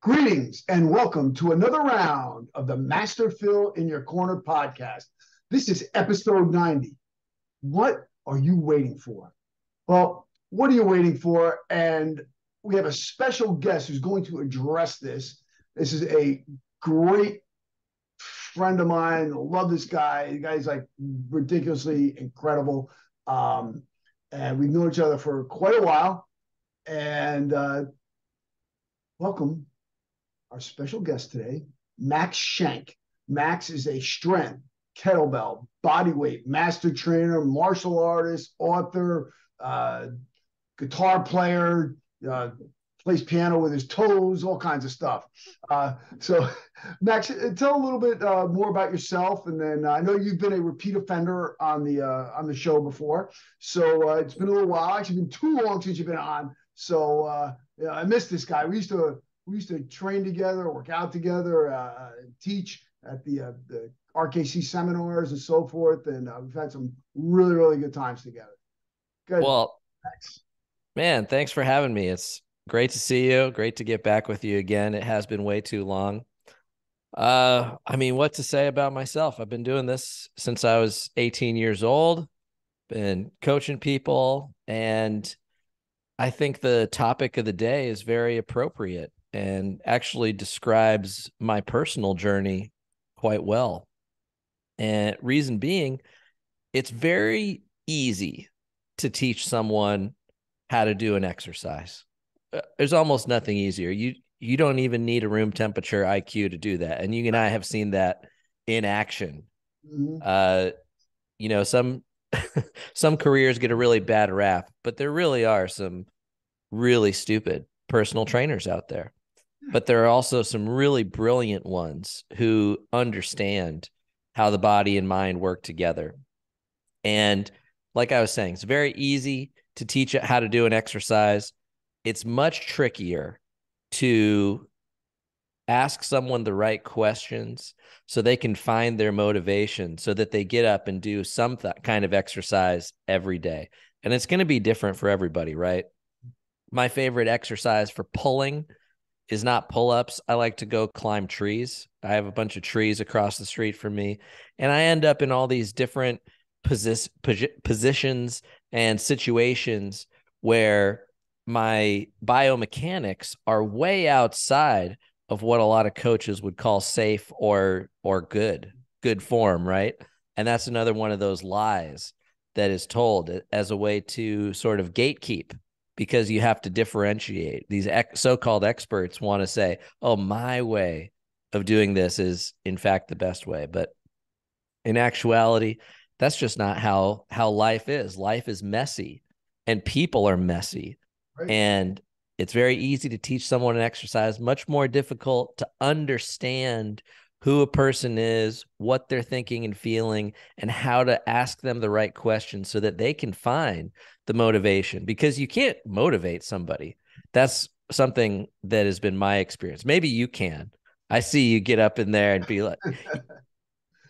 Greetings and welcome to another round of the Master Phil in Your Corner podcast. This is episode 90. What are you waiting for? Well, what are you waiting for? And we have a special guest who's going to address this. This is a great friend of mine. Love this guy. The guy's like ridiculously incredible. And we've known each other for quite a while. And welcome our special guest today, Max Shank. Max is a strength, kettlebell, bodyweight, master trainer, martial artist, author, guitar player, plays piano with his toes, all kinds of stuff. So, Max, tell a little bit more about yourself, and then I know you've been a repeat offender on the show before, so it's been a little while. Actually, been too long since you've been on. So, I miss this guy. We used to train together, work out together, teach at the RKC seminars and so forth, and we've had some really, really good times together. Good. Well, Thanks. man, thanks for having me. It's great to see you. Great to get back with you again. It has been way too long. What to say about myself? I've been doing this since I was 18 years old, been coaching people, and I think the topic of the day is very appropriate and actually describes my personal journey quite well. And reason being, it's very easy to teach someone how to do an exercise. There's almost nothing easier. You don't even need a room temperature IQ to do that. And you and I have seen that in action. Mm-hmm. Some some careers get a really bad rap, but there really are some really stupid personal trainers out there. But there are also some really brilliant ones who understand how the body and mind work together. And like I was saying, it's very easy to teach how to do an exercise. It's much trickier to ask someone the right questions so they can find their motivation so that they get up and do some kind of exercise every day. And it's going to be different for everybody, right? My favorite exercise for pulling is not pull-ups. I like to go climb trees. I have a bunch of trees across the street from me, and I end up in all these different positions and situations where my biomechanics are way outside of what a lot of coaches would call safe or good form, right? And that's another one of those lies that is told as a way to sort of gatekeep, because you have to differentiate. These so-called experts want to say, oh, my way of doing this is in fact the best way. But in actuality, that's just not how life is. Life is messy and people are messy. Right. And it's very easy to teach someone an exercise, much more difficult to understand who a person is, what they're thinking and feeling, and how to ask them the right questions so that they can find the motivation, because you can't motivate somebody. That's something that has been my experience. Maybe you can. I see you get up in there and be like,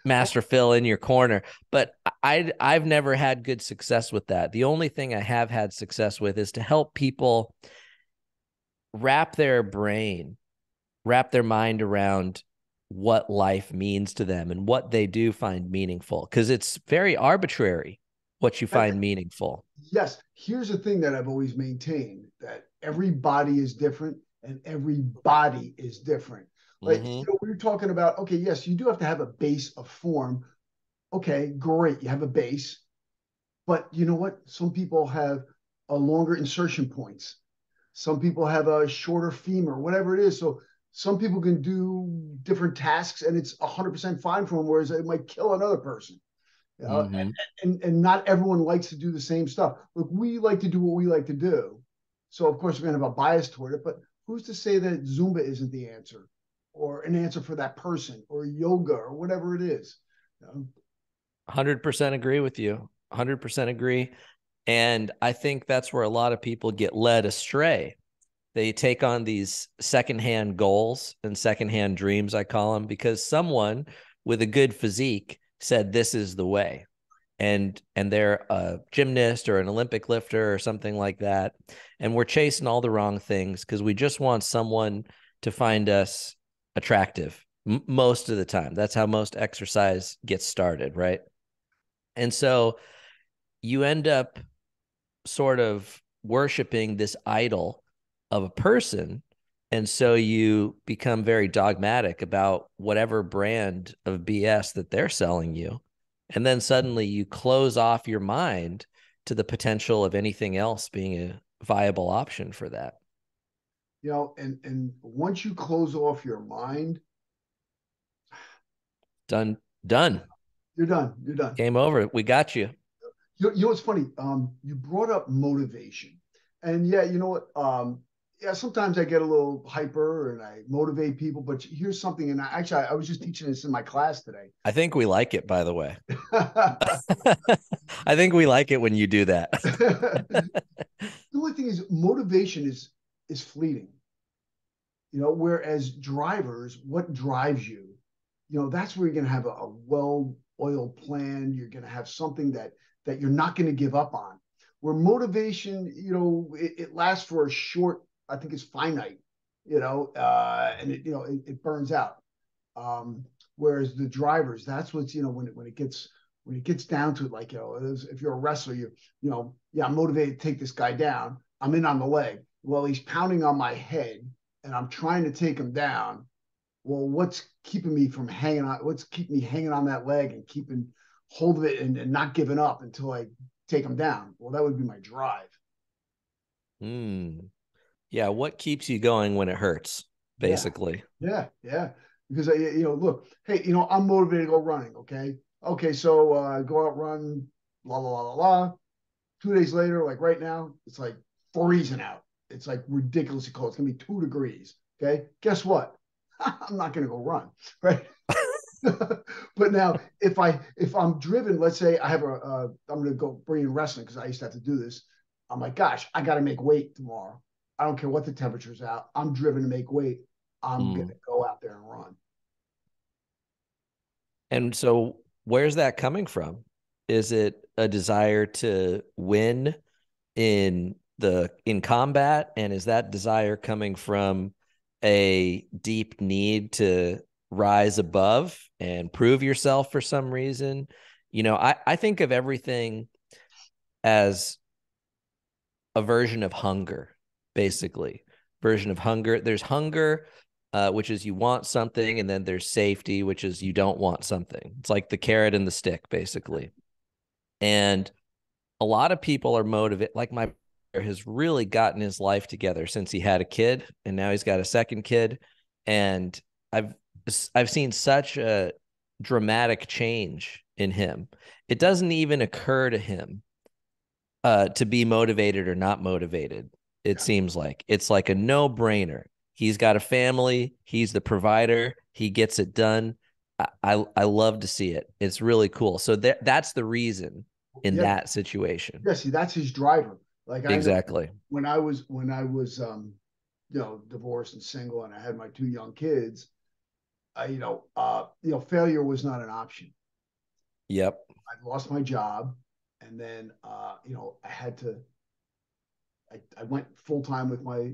Master Phil in your corner, but I've never had good success with that. The only thing I have had success with is to help people wrap their mind around what life means to them and what they do find meaningful, because it's very arbitrary what you find meaningful. Yes. Here's the thing that I've always maintained, that every body is different and every body is different. Like, we were talking about, okay, yes, you do have to have a base of form. Okay, great. You have a base, but you know what? Some people have a longer insertion points. Some people have a shorter femur, whatever it is. So some people can do different tasks and it's 100% fine for them, whereas it might kill another person. And not everyone likes to do the same stuff. Look, we like to do what we like to do. So, of course, we're going to have a bias toward it, but who's to say that Zumba isn't the answer or an answer for that person, or yoga or whatever it is? 100% agree with you. 100% agree. And I think that's where a lot of people get led astray. They take on these secondhand goals and secondhand dreams, I call them, because someone with a good physique said this is the way. And they're a gymnast or an Olympic lifter or something like that. And we're chasing all the wrong things because we just want someone to find us attractive most of the time. That's how most exercise gets started, right? And so you end up sort of worshiping this idol of a person. And so you become very dogmatic about whatever brand of BS that they're selling you. And then suddenly you close off your mind to the potential of anything else being a viable option for that. You know, and once you close off your mind, Done. you're done. You're done. Game over. We got you. You know what's funny? You brought up motivation, and yeah, you know what? Yeah, sometimes I get a little hyper and I motivate people. But here's something, and I was just teaching this in my class today. I think we like it, by the way. I think we like it when you do that. The only thing is, motivation is fleeting. You know, whereas drivers, what drives you? You know, that's where you're going to have a well-oiled plan. You're going to have something that you're not going to give up on. Where motivation, you know, it lasts for a short, I think it's finite, you know, and it burns out. Whereas the drivers, that's what's, you know, when it gets down to it, like, you know, if you're a wrestler, yeah, I'm motivated to take this guy down. I'm in on the leg. Well, he's pounding on my head and I'm trying to take him down. Well, what's keeping me from hanging on? What's keeping me hanging on that leg and keeping hold of it and not giving up until I take him down? Well, that would be my drive. Yeah. What keeps you going when it hurts, basically? Yeah. Because look, hey, I'm motivated to go running. Okay. So go out, run, la la la la la. 2 days later, like right now, it's like freezing out. It's like ridiculously cold. It's gonna be 2 degrees. Okay. Guess what? I'm not gonna go run, right? But now, if I'm driven, let's say I have I'm gonna go bring in wrestling because I used to have to do this. I'm like, gosh, I got to make weight tomorrow. I don't care what the temperature's out. I'm driven to make weight. I'm gonna go out there and run. And so where's that coming from? Is it a desire to win in combat? And is that desire coming from a deep need to rise above and prove yourself for some reason? I think of everything as a version of hunger, basically. Version of hunger. There's hunger, which is you want something, and then there's safety, which is you don't want something. It's like the carrot and the stick, basically. And a lot of people are motivated. Like my brother has really gotten his life together since he had a kid, and now he's got a second kid. And I've seen such a dramatic change in him. It doesn't even occur to him to be motivated or not motivated. It seems like it's like a no-brainer. He's got a family. He's the provider. He gets it done. I love to see it. It's really cool. So that's the reason in that situation. Yeah, see, that's his driver. Like exactly. When I was divorced and single, and I had my 2 young kids, failure was not an option. Yep. I lost my job, and then I had to. I went full time with my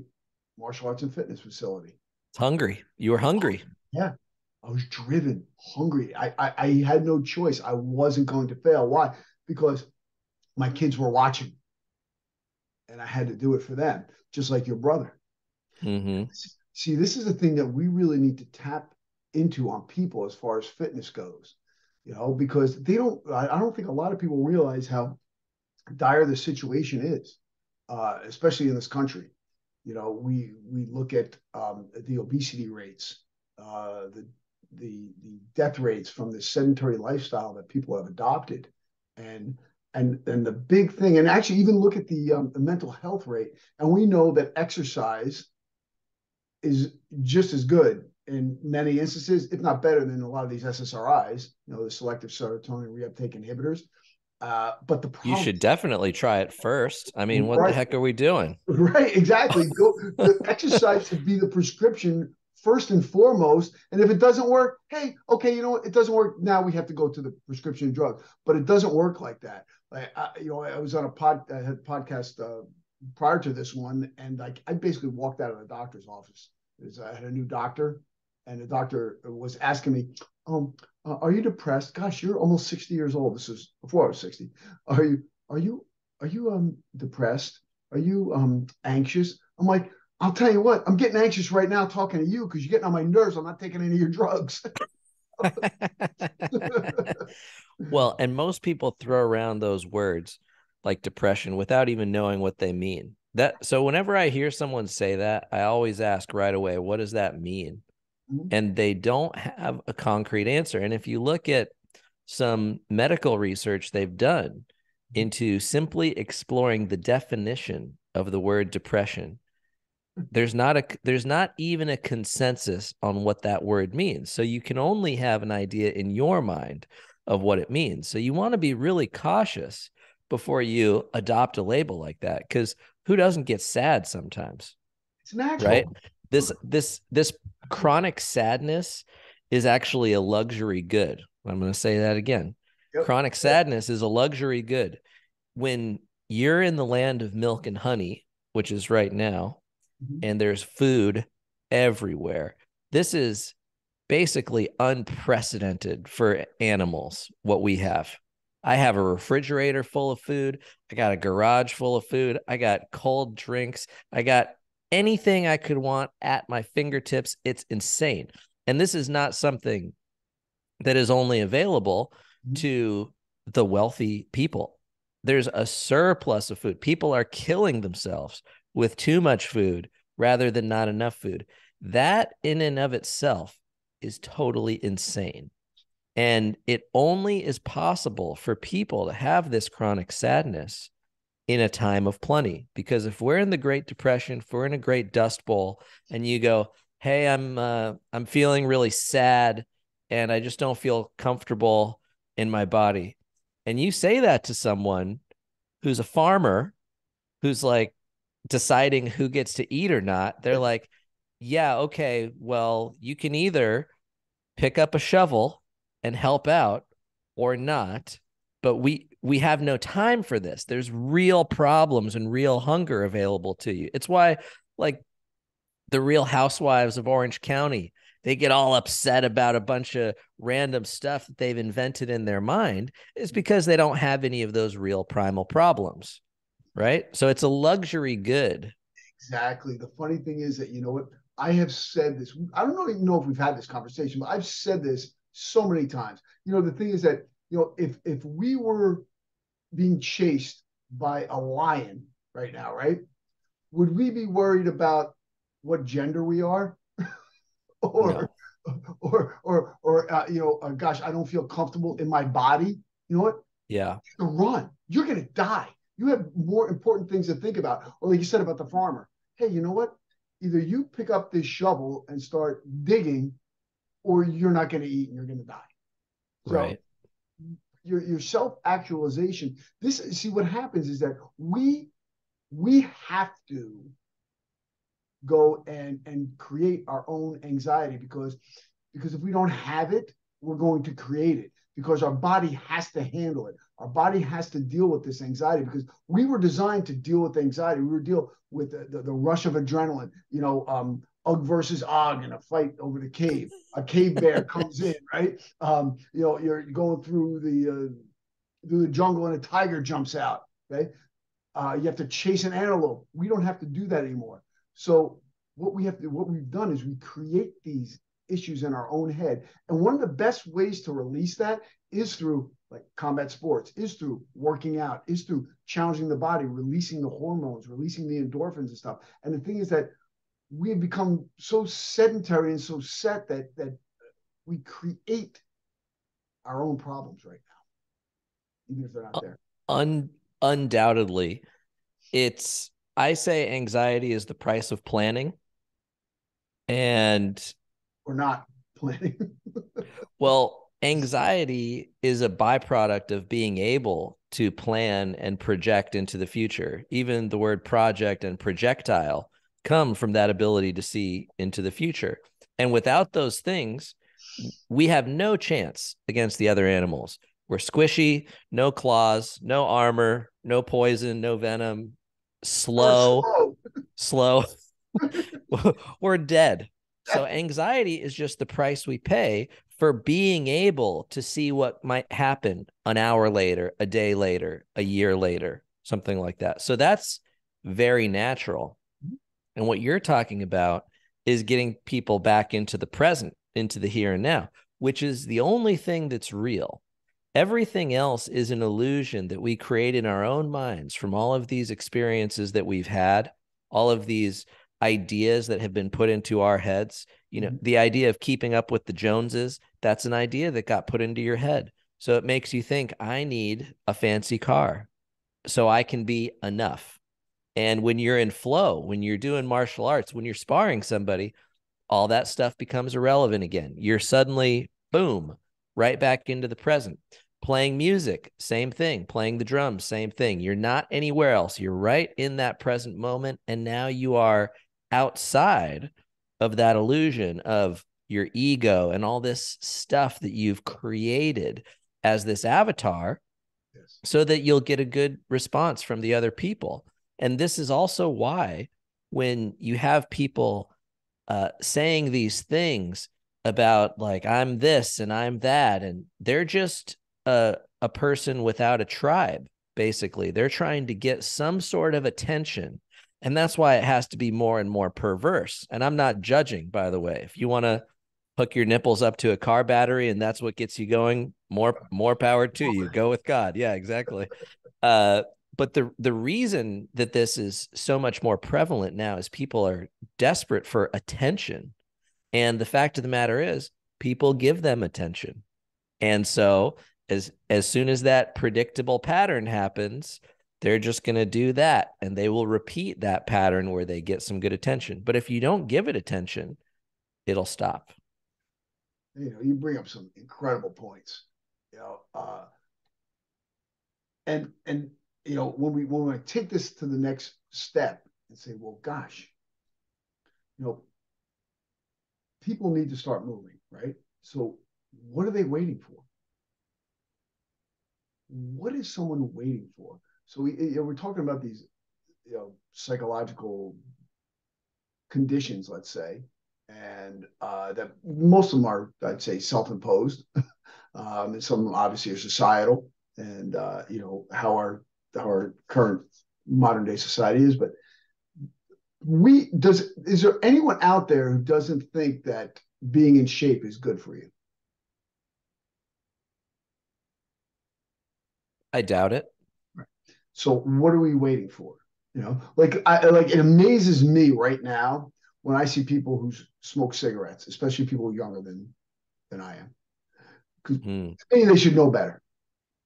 martial arts and fitness facility. It's hungry. You were hungry. Yeah, I was driven, hungry. I had no choice. I wasn't going to fail. Why? Because my kids were watching, and I had to do it for them, just like your brother. Mm-hmm. See, this is the thing that we really need to tap into on people as far as fitness goes, because I don't think a lot of people realize how dire the situation is, especially in this country. We look at the obesity rates, the death rates from the sedentary lifestyle that people have adopted, and the big thing, and actually even look at the mental health rate, and we know that exercise is just as good in many instances, if not better than a lot of these SSRIs, the selective serotonin reuptake inhibitors. But the problem, you should definitely try it first. I mean, what the heck are we doing? Right, exactly. The exercise should be the prescription first and foremost. And if it doesn't work, hey, okay, you know what? It doesn't work. Now we have to go to the prescription drug. But it doesn't work like that. I was on I had a podcast prior to this one, and I basically walked out of the doctor's office. I had a new doctor, and the doctor was asking me, are you depressed? Gosh, you're almost 60 years old. This is before I was 60. Are you are you are you depressed? Are you anxious? I'm like, I'll tell you what, I'm getting anxious right now talking to you because you're getting on my nerves. I'm not taking any of your drugs. Well, and most people throw around those words like depression without even knowing what they mean. So whenever I hear someone say that, I always ask right away, what does that mean? And they don't have a concrete answer. And if you look at some medical research they've done into simply exploring the definition of the word depression, there's not even a consensus on what that word means. So you can only have an idea in your mind of what it means. So you want to be really cautious before you adopt a label like that, because who doesn't get sad sometimes? It's natural, right? This chronic sadness is actually a luxury good. I'm going to say that again. Yep. Chronic sadness is a luxury good. When you're in the land of milk and honey, which is right now, and there's food everywhere, this is basically unprecedented for animals, what we have. I have a refrigerator full of food. I got a garage full of food. I got cold drinks. I got anything I could want at my fingertips. It's insane. And this is not something that is only available to the wealthy people. There's a surplus of food. People are killing themselves with too much food rather than not enough food. That in and of itself is totally insane. And it only is possible for people to have this chronic sadness in a time of plenty. Because if we're in the Great Depression, if we're in a great dust bowl, and you go, hey, I'm feeling really sad and I just don't feel comfortable in my body, and you say that to someone who's a farmer, who's like deciding who gets to eat or not, they're like, yeah, okay, well, you can either pick up a shovel and help out or not, but we have no time for this. There's real problems and real hunger available to you. It's why, like, the Real Housewives of Orange County, they get all upset about a bunch of random stuff that they've invented in their mind, is because they don't have any of those real primal problems, right? So it's a luxury good. Exactly. The funny thing is that, you know what, I have said this. I don't even know if we've had this conversation, but I've said this so many times. You know, the thing is that, you know, if we were being chased by a lion right now, right, would we be worried about what gender we are? or, no. or you know, gosh, I don't feel comfortable in my body. You know what? Yeah. You're gonna run. You're gonna die. You have more important things to think about. Or like you said about the farmer. Hey, you know what? Either you pick up this shovel and start digging, or you're not going to eat and you're going to die. So right. Your self-actualization. See what happens is that we have to go and create our own anxiety, because if we don't have it, we're going to create it, because our body has to handle it. Our body has to deal with this anxiety, because we were designed to deal with anxiety. We were deal with the rush of adrenaline, you know, Ugg versus Og in a fight over the cave. A cave bear comes in, right? You know, you're going through the jungle and a tiger jumps out, right? You have to chase an antelope. We don't have to do that anymore. So what we've done is we create these issues in our own head. And one of the best ways to release that is through like combat sports, is through working out, is through challenging the body, releasing the hormones, releasing the endorphins and stuff. And the thing is that we have become so sedentary and so set that we create our own problems right now, even if they're not there. Undoubtedly. I say anxiety is the price of planning. And we're not planning. Well, anxiety is a byproduct of being able to plan and project into the future. Even the word project and projectile come from that ability to see into the future. And without those things, we have no chance against the other animals. We're squishy, no claws, no armor, no poison, no venom, slow. we're dead. So anxiety is just the price we pay for being able to see what might happen an hour later, a day later, a year later, something like that. So that's very natural. And what you're talking about is getting people back into the present, into the here and now, which is the only thing that's real. Everything else is an illusion that we create in our own minds from all of these experiences that we've had, all of these ideas that have been put into our heads. You know, the idea of keeping up with the Joneses, that's an idea that got put into your head. So it makes you think, I need a fancy car so I can be enough. And when you're in flow, when you're doing martial arts, when you're sparring somebody, all that stuff becomes irrelevant again. You're suddenly, boom, right back into the present. Playing music, same thing. Playing the drums, same thing. You're not anywhere else. You're right in that present moment. And now you are outside of that illusion of your ego and all this stuff that you've created as this avatar, so that you'll get a good response from the other people. And this is also why when you have people saying these things about like, I'm this and I'm that, and they're just a person without a tribe, basically. They're trying to get some sort of attention. And that's why it has to be more and more perverse. And I'm not judging, by the way. If you want to hook your nipples up to a car battery and that's what gets you going, more power to you. Go with God. Yeah, exactly. But the reason that this is so much more prevalent now is people are desperate for attention. And the fact of the matter is, people give them attention. And so as soon as that predictable pattern happens, they're just going to do that. And they will repeat that pattern where they get some good attention. But if you don't give it attention, it'll stop. You know, you bring up some incredible points. You know, and you know, when we take this to the next step and say, well, gosh, you know, people need to start moving, right? So what are they waiting for? What is someone waiting for? So we're talking about these, you know, psychological conditions, let's say, and that most of them are, I'd say, self-imposed. And some of them obviously are societal, and you know how our current modern day society is. But is there anyone out there who doesn't think that being in shape is good for you? I doubt it. Right. So what are we waiting for? You know, like it amazes me right now when I see people who smoke cigarettes, especially people younger than I am, because they should know better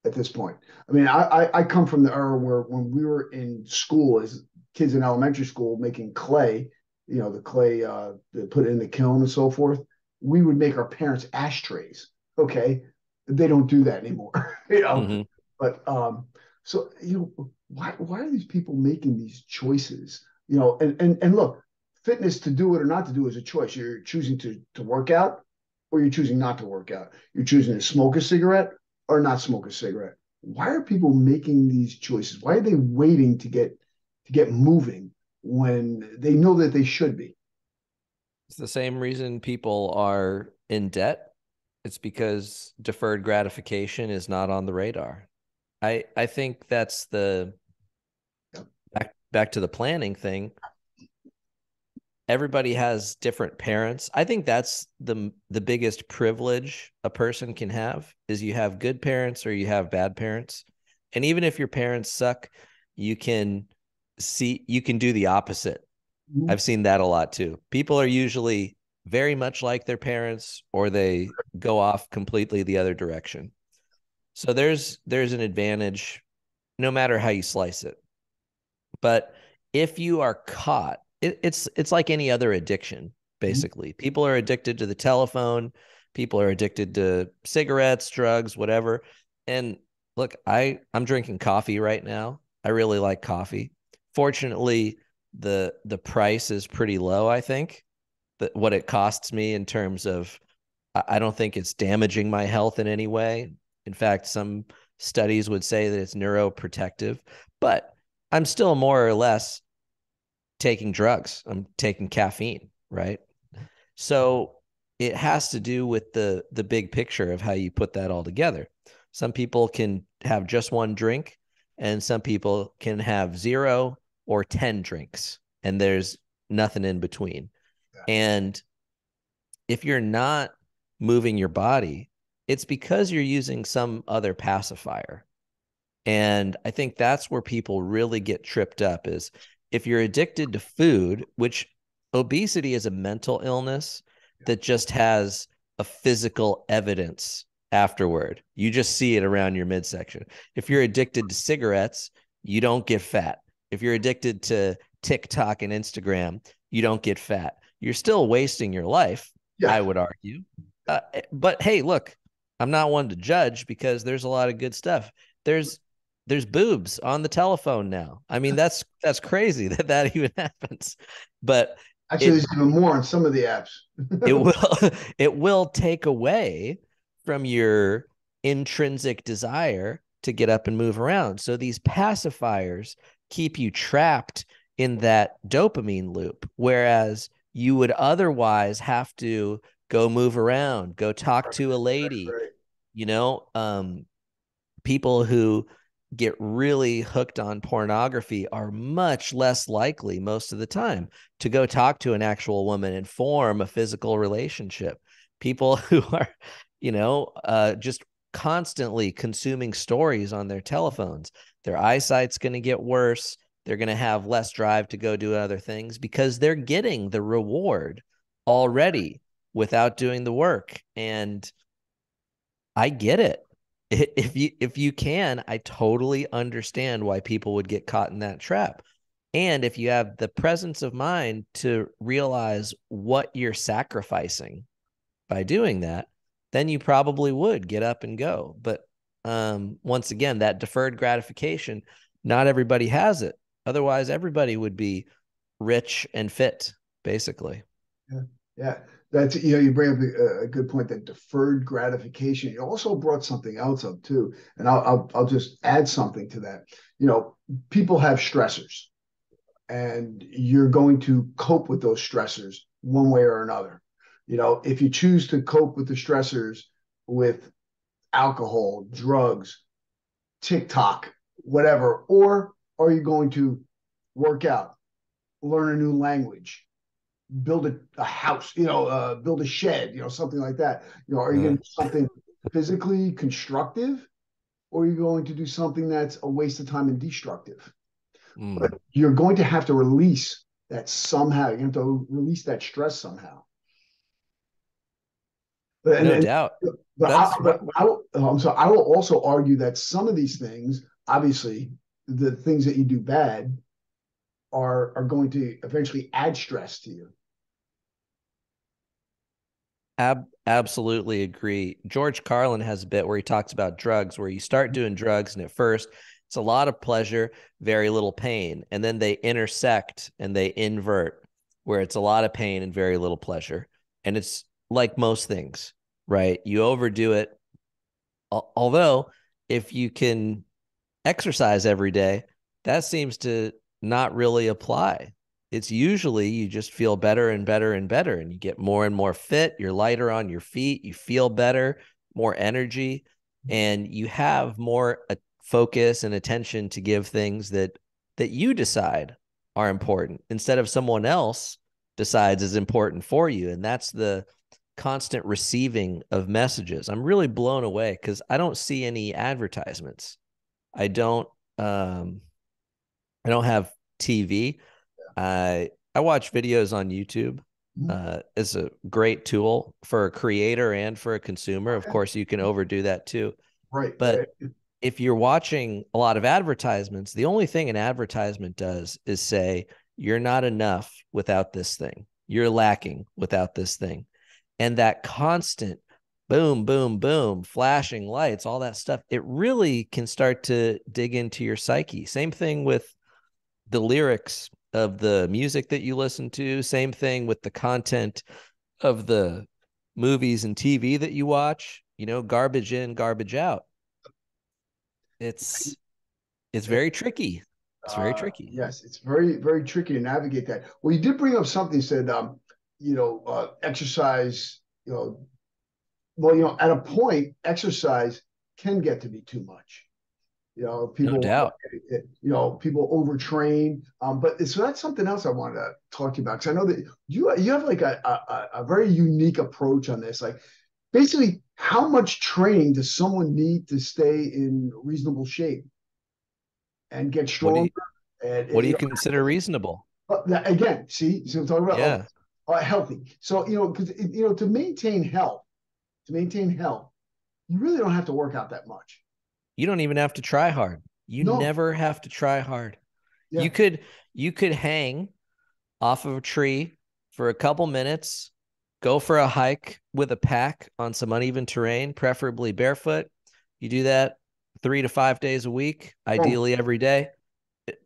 at this point. I mean, I come from the era where when we were in school as kids in elementary school making clay, you know, the clay they put it in the kiln and so forth, we would make our parents ashtrays. Okay, they don't do that anymore, you know. But so you know, why are these people making these choices? You know, and look, fitness, to do it or not to do is a choice. You're choosing to work out, or you're choosing not to work out. You're choosing to smoke a cigarette or not smoke a cigarette. Why are people making these choices? Why are they waiting to get moving when they know that they should be? It's the same reason people are in debt. It's because deferred gratification is not on the radar. I think that's the back to the planning thing. Everybody has different parents. I think that's the biggest privilege a person can have, is you have good parents or you have bad parents. And even if your parents suck, you can do the opposite. I've seen that a lot too. People are usually very much like their parents, or they go off completely the other direction. So there's an advantage no matter how you slice it. But if you are caught, it's like any other addiction, basically. People are addicted to the telephone. People are addicted to cigarettes, drugs, whatever. And look, I'm drinking coffee right now. I really like coffee. Fortunately, the price is pretty low, I think, that what it costs me in terms of, I don't think it's damaging my health in any way. In fact, some studies would say that it's neuroprotective, but I'm still more or less taking drugs. I'm taking caffeine, right? So it has to do with the big picture of how you put that all together. Some people can have just one drink, and some people can have 0 or 10 drinks, and there's nothing in between. Yeah. And if you're not moving your body, it's because you're using some other pacifier. And I think that's where people really get tripped up is if you're addicted to food, which obesity is a mental illness that just has a physical evidence afterward. You just see it around your midsection. If you're addicted to cigarettes, you don't get fat. If you're addicted to TikTok and Instagram, you don't get fat. You're still wasting your life, I would argue. But hey, look, I'm not one to judge because there's a lot of good stuff. There's boobs on the telephone now. I mean, that's crazy that even happens. But actually, there's even more on some of the apps. it will take away from your intrinsic desire to get up and move around. So these pacifiers keep you trapped in that dopamine loop, whereas you would otherwise have to go move around, go talk to a lady, people who get really hooked on pornography are much less likely most of the time to go talk to an actual woman and form a physical relationship. People who are, just constantly consuming stories on their telephones, their eyesight's going to get worse. They're going to have less drive to go do other things because they're getting the reward already without doing the work. And I get it. If you can, I totally understand why people would get caught in that trap. And if you have the presence of mind to realize what you're sacrificing by doing that, then you probably would get up and go. But once again, that deferred gratification, not everybody has it. Otherwise, everybody would be rich and fit, basically. Yeah. Yeah. That's, you bring up a good point, that deferred gratification. You also brought something else up too. And I'll just add something to that. People have stressors, and you're going to cope with those stressors one way or another. If you choose to cope with the stressors with alcohol, drugs, TikTok, whatever, or are you going to work out, learn a new language, build a house, build a shed, something like that? Are you going to do something physically constructive, or are you going to do something that's a waste of time and destructive? But you're going to have to release that somehow. You have to release that stress somehow. No doubt. I'm sorry. I will also argue that some of these things, obviously, the things that you do bad, are going to eventually add stress to you. Absolutely agree. George Carlin has a bit where he talks about drugs, where you start doing drugs and at first it's a lot of pleasure, very little pain. And then they intersect and they invert, where it's a lot of pain and very little pleasure. And it's like most things, right? You overdo it. Although if you can exercise every day, that seems to not really apply. It's usually you just feel better and better and better, and you get more and more fit. You're lighter on your feet. You feel better, more energy, and you have more focus and attention to give things that you decide are important instead of someone else decides is important for you. And that's the constant receiving of messages. I'm really blown away because I don't see any advertisements. I don't have TV. I watch videos on YouTube. It's a great tool for a creator and for a consumer. Of course, you can overdo that too. Right. But if you're watching a lot of advertisements, the only thing an advertisement does is say, you're not enough without this thing. You're lacking without this thing. And that constant boom, boom, boom, flashing lights, all that stuff, it really can start to dig into your psyche. Same thing with the lyrics of the music that you listen to. Same thing with the content of the movies and TV that you watch. Garbage in, garbage out. It's very tricky. It's very tricky. Yes, it's very, very tricky to navigate that. Well, you did bring up something, said, exercise, at a point, exercise can get to be too much. No People, doubt. people overtrain. But so that's something else I wanted to talk to you about, because I know that you have like a very unique approach on this. Like, basically, how much training does someone need to stay in reasonable shape and get What do stronger? you And, what do you consider reasonable? again, see, I'm talking about Yeah. healthy. So because to maintain health, you really don't have to work out that much. You don't even have to try hard. You No, never have to try hard. yeah, You could hang off of a tree for a couple minutes, go for a hike with a pack on some uneven terrain, preferably barefoot. You do that 3 to 5 days a week, oh, ideally every day.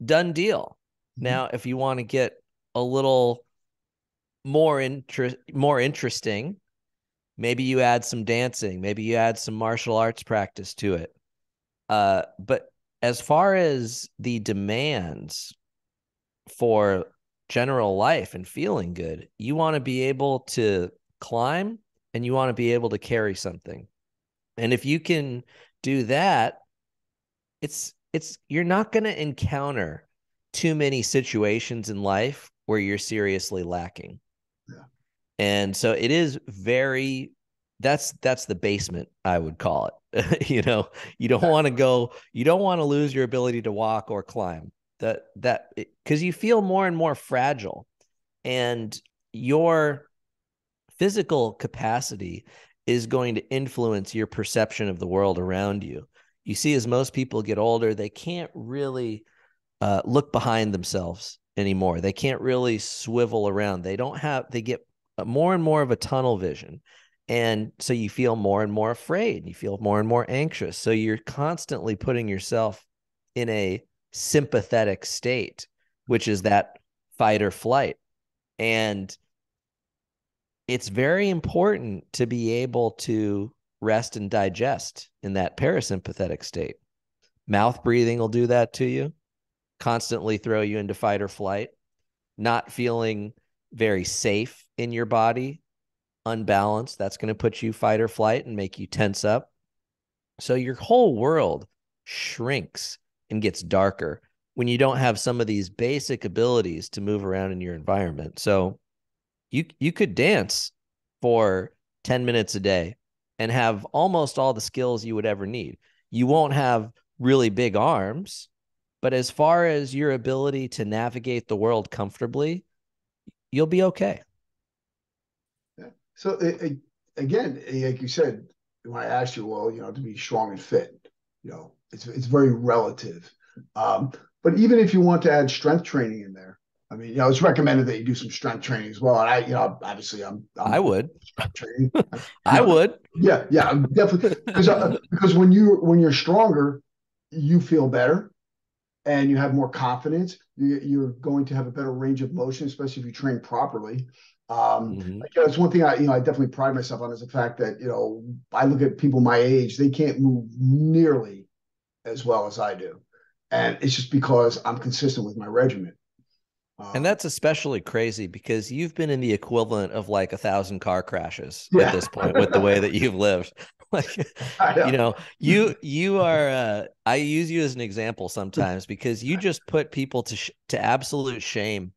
Done deal. mhm. Now, if you want to get a little more interesting, maybe you add some dancing, maybe you add some martial arts practice to it. But as far as the demands for general life and feeling good, you want to be able to climb and you want to be able to carry something. And if you can do that, it's you're not going to encounter too many situations in life where you're seriously lacking. Yeah. And so it is very that's the basement, I would call it. You don't want to you don't want to lose your ability to walk or climb. That because you feel more and more fragile, and your physical capacity is going to influence your perception of the world around you. You see, as most people get older, they can't really look behind themselves anymore. They can't really swivel around. They get more and more of a tunnel vision. And so you feel more and more afraid. You feel more and more anxious. So you're constantly putting yourself in a sympathetic state, which is that fight or flight. And it's very important to be able to rest and digest in that parasympathetic state. Mouth breathing will do that to you, constantly throw you into fight or flight, not feeling very safe in your body, unbalanced. That's going to put you fight or flight and make you tense up. So your whole world shrinks and gets darker when you don't have some of these basic abilities to move around in your environment. So you could dance for 10 minutes a day and have almost all the skills you would ever need. You won't have really big arms, but as far as your ability to navigate the world comfortably, you'll be okay. Yeah. So again, like you said, when I asked you, well, to be strong and fit, it's very relative. But even if you want to add strength training in there, I mean, it's recommended that you do some strength training as well. And obviously, I I'm would. strength training. I would. Yeah, I'm definitely, because when you're stronger, you feel better and you have more confidence. You're going to have a better range of motion, especially if you train properly. Mm-hmm. It's one thing I definitely pride myself on, is the fact that I look at people my age; they can't move nearly as well as I do, and it's just because I'm consistent with my regimen. And Um, that's especially crazy because you've been in the equivalent of like 1,000 car crashes at yeah, this point with the way that you've lived. Like, I know. you are. I use you as an example sometimes because you just put people to absolute shame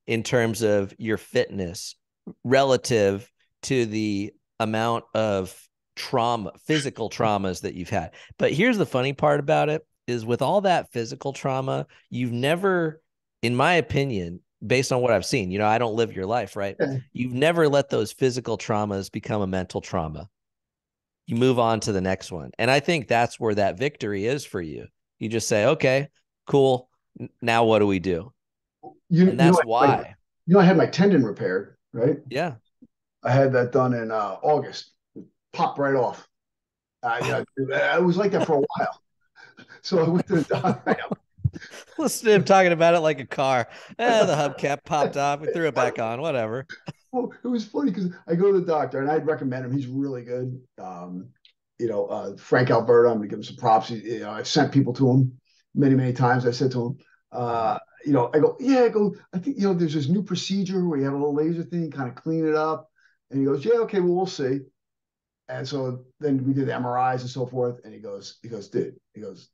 in terms of your fitness relative to the amount of physical traumas that you've had. But here's the funny part about it is, with all that physical trauma, you've never, in my opinion, based on what I've seen, I don't live your life, right? You've never let those physical traumas become a mental trauma. You move on to the next one. And I think that's where that victory is for you. You just say, okay, cool. Now what do we do? You And you know that's like why. I had my tendon repaired, right? Yeah. I had that done in August. It popped right off. It was like that for a while. So I went to the doctor. Listen to him talking about it like a car. The hubcap popped off. We threw it back on. Whatever. Well, it was funny because I go to the doctor and I'd recommend him. He's really good. Frank Alberta, I'm going to give him some props. I've sent people to him many, many times. I said to him, I go, yeah, I think, there's this new procedure where you have a little laser thing, kind of clean it up. And he goes, yeah, okay, well, we'll see. And so then we did the MRIs and so forth. And dude,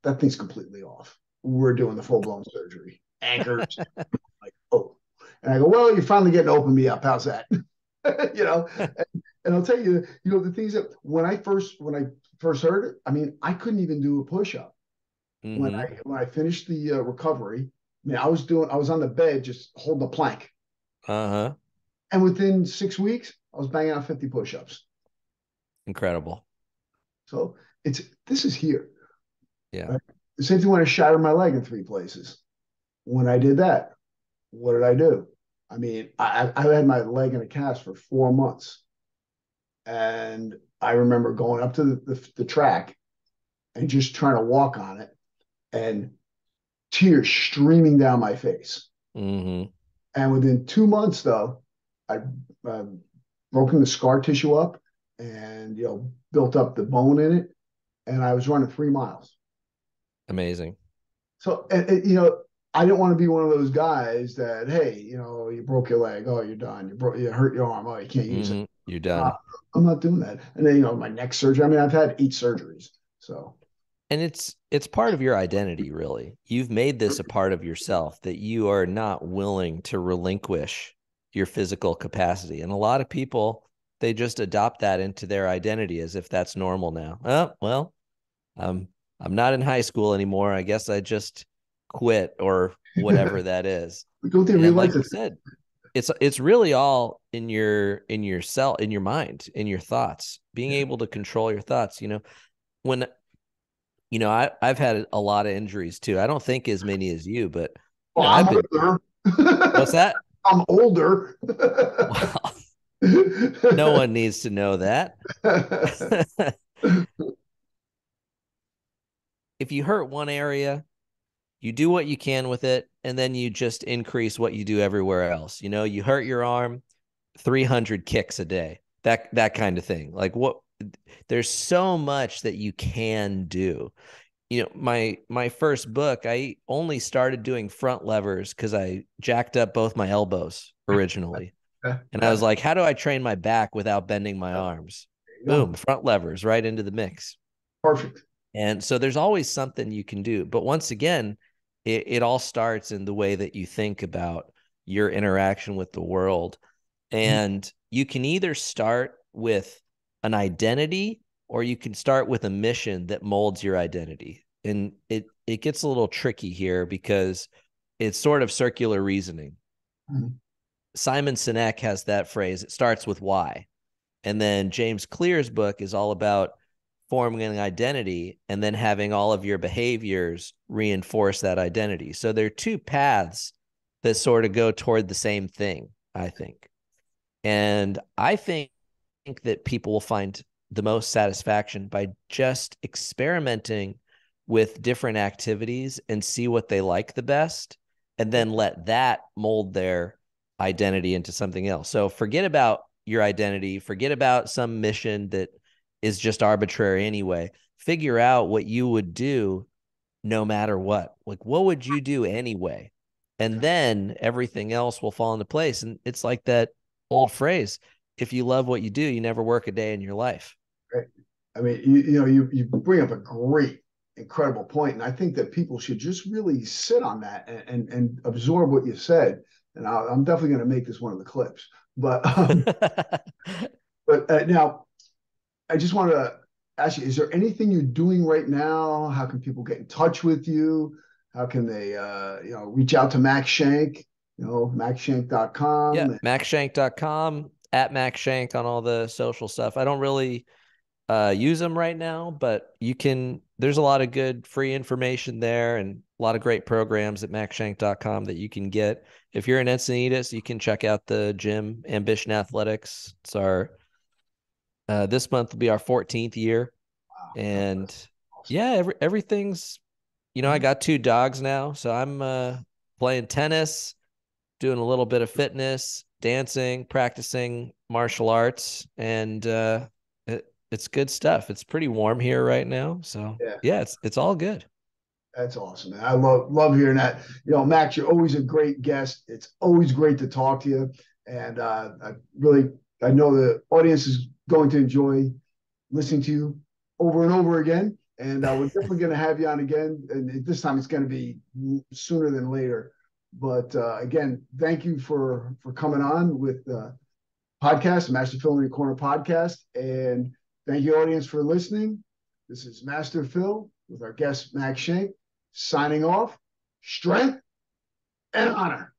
that thing's completely off. We're doing the full blown surgery, anchors. Like, oh, and I go, well, you're finally getting to open me up. How's that? And I'll tell you, the things that when I first heard it, I mean, I couldn't even do a push up when I finished the recovery. I mean, I was on the bed just holding the plank, Uh-huh. and within 6 weeks, I was banging out 50 push-ups. Incredible. So this is here. Yeah. Right? The same thing when I shattered my leg in 3 places. When I did that, what did I do? I mean, I had my leg in a cast for 4 months, and I remember going up to the track and just trying to walk on it, and tears streaming down my face. Mm-hmm. And within 2 months, though, I broken the scar tissue up and built up the bone in it, and I was running 3 miles. Amazing. So, I didn't want to be one of those guys that, hey, you broke your leg, oh, you're done. You hurt your arm, oh, you can't use it. You're done. I'm not doing that. And then my neck surgery. I mean, I've had 8 surgeries, so. And it's part of your identity, really. You've made this a part of yourself that you are not willing to relinquish your physical capacity. And a lot of people, they just adopt that into their identity as if that's normal now. Oh, well, I'm not in high school anymore. I guess I just quit or whatever that is. Don't they And realize like you said, it's really all in your self, in your mind, in your thoughts, being able to control your thoughts. When I've had a lot of injuries too. I don't think as many as you, but I'm I've been. older. What's that? I'm older. Well, no one needs to know that. If you hurt one area, you do what you can with it, and then you just increase what you do everywhere else. You hurt your arm, 300 kicks a day. That kind of thing. Like there's so much that you can do. My first book, I only started doing front levers because I jacked up both my elbows originally. And I was like, how do I train my back without bending my arms? Boom, front levers right into the mix. Perfect. And so there's always something you can do. But once again, it all starts in the way that you think about your interaction with the world. And you can either start with an identity or you can start with a mission that molds your identity. And it gets a little tricky here because it's sort of circular reasoning. Mm-hmm. Simon Sinek has that phrase, it starts with why. And then James Clear's book is all about forming an identity and then having all of your behaviors reinforce that identity. So there are two paths that sort of go toward the same thing, I think. And I think that people will find the most satisfaction by just experimenting with different activities and see what they like the best, and then let that mold their identity into something else. So forget about your identity, forget about some mission that is just arbitrary anyway. Figure out what you would do no matter what. Like, what would you do anyway? And then everything else will fall into place. And it's like that old phrase, if you love what you do, you never work a day in your life. Right. I mean, you bring up a great, incredible point, and I think that people should just really sit on that and absorb what you said. And I'm definitely going to make this one of the clips. But now, I just want to ask you: is there anything you're doing right now? How can people get in touch with you? How can they, reach out to Max Shank? MaxShank.com. Yeah, MaxShank.com, at Max Shank on all the social stuff. I don't really use them right now, but there's a lot of good free information there and a lot of great programs at MaxShank.com that you can get. If you're in Encinitas, you can check out the gym, Ambition Athletics. It's this month will be our 14th year. Wow. And awesome. Yeah, everything's, I got 2 dogs now, so I'm playing tennis, doing a little bit of fitness, dancing, practicing martial arts, and it's good stuff. It's pretty warm here right now, so yeah, it's all good. That's awesome, man. I love hearing that. You know, Max, you're always a great guest. It's always great to talk to you. And I know the audience is going to enjoy listening to you over and over again. And we're definitely going to have you on again. And this time it's going to be sooner than later. But again, thank you for coming on with the podcast, Master Phil in the Corner podcast. And thank you, audience, for listening. This is Master Phil with our guest, Max Shank, signing off. Strength and honor.